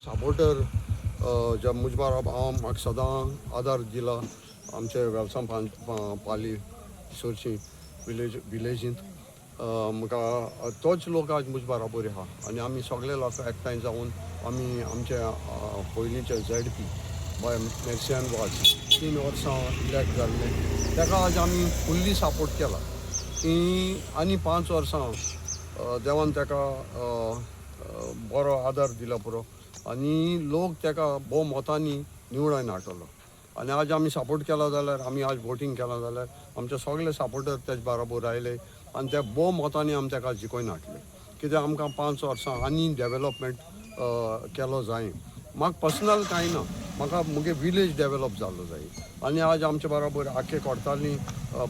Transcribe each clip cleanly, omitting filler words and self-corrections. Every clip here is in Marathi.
सपोर्टर ज्या मुजबार म्हाका सदां आदार दिला आमचे वेवसाय पाली सोरची विलेजींत म्हाका तोच लोक आज मुज बराबर आहा आनी आमी सगळे लोक एकठांय जावन आमी आमचे पयलींचे ZP बाय मेर्सियान वाज 3 वर्सां इलेक्ट जाल्ले ताका आज आमी फुल्ली सपोर्ट केला की आनी 5 वर्सां देवान ताका बरो आदार दिला पुरो आनी लोक ताका भोव मोतांनी निवडून हाडटलो आनी आज आमी सपोर्ट केला जाल्यार आमी आज वोटींग केला जाल्यार आमचे सगळे सपोर्टर तेजे बराबर आयले आनी ते भोव मोतांनी आमी ताका जिखून हाडले कित्याक आमकां 5 वर्सां आनी डेवेलॉपमेंट केलो जाय म्हाका पर्सनल कांय ना म्हाका मुगे विलेज डेवेलॉप जाल्लो जाय आनी आज आमचे बराबर आख्खे कोर्तांनी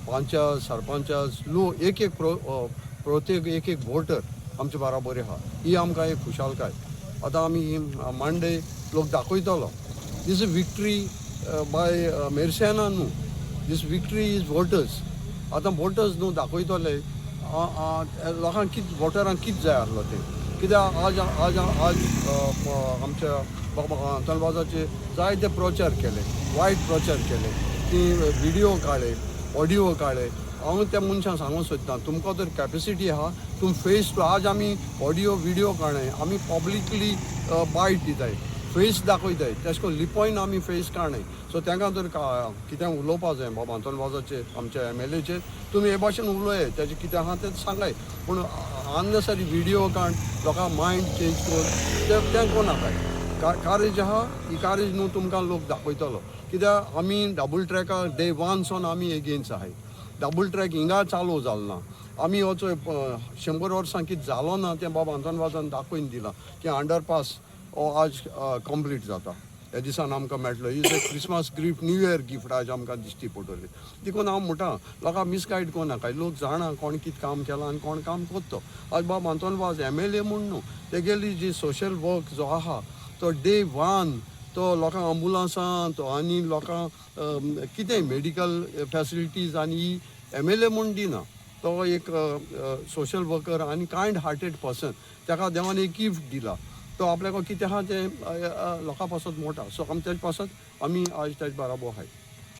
पंचायत सरपंच लोक एक प्रत्येक एक वोटर आमचे बराबर आहा ही आमकां एक खुशालकाय आतां आमी मांडे लोक दाखयतलो दीस विक्ट्री बाय मेर्सियाना न्हू दीस विक्ट्री इज वोटर्स आतां वोटर्स न्हू दाखयतले लोकांक कितें वोटरांक कितें जाय आसलो तें कित्याक आज आज आज आमच्या तलवाजाचे जायते प्रचार केले वायट प्रचार केले की व्हिडिओ काडले ऑडियो काडले हांव त्या मनशांक सांगूंक सोदता तुमकां जर कॅपेसिटी आहा तुम फेस टू आज आमी ऑडियो व्हिडिओ काडनाय आमी पब्लिकली बायट दिताय फेस दाखयताय तेश कोन्न लिपोयन आमी फेस काडनाय सो तांकां जर कितें उलोवपा जाय बाबा तलवाजाचे आमच्या MLAचे तुमी हे भाशेन उलय तेजें कितें आहा तें सांगाय पूण अननेसरी व्हिडिओ काड लोकां मायंड चेंज कर तें कोनाकाय कारेज आहा ही कारेज न्हू तुमकां लोक दाखयतलो कित्याक आमी डबल ट्रॅकार डे 1 सावन आमी एगेन्स्ट आहाय डबल ट्रॅक हिंगा चालू जालो ना आमी वचो 100 वर्सां कितें जालो ना तें बाबा अंतनवाजान दाखोवन दिलां की अंडरपास आज कंप्लीट जाता ह्या दिसान आमकां मेळटलो is a Christmas gift new year gift आज आमकां दिश्टी पडटली देखून हांव म्हणटा लोकांक मिसगायड कोनाकाय लोक जाणा कोण कितें काम केलां आनी कोण काम कोत्तो आज बाबा अंतनवाज MLA म्हूण न्हू तेगेली जी सोशल वर्क जो आहा तो डे 1 तो लोकांक अँबुलन्सां तो आनी लोकांक कितें मेडिकल फॅसिलिटीज आनी MLA म्हूण दिना तो एक सोशल वर्कर आनी कायंड हार्टेड पर्सन ताका देवान एक गिफ्ट दिला तो आपल्याक कितें आहा तें लोकां पासत मोठा सो आमी तेजे पासत आमी आज तेजे बराबर आहाय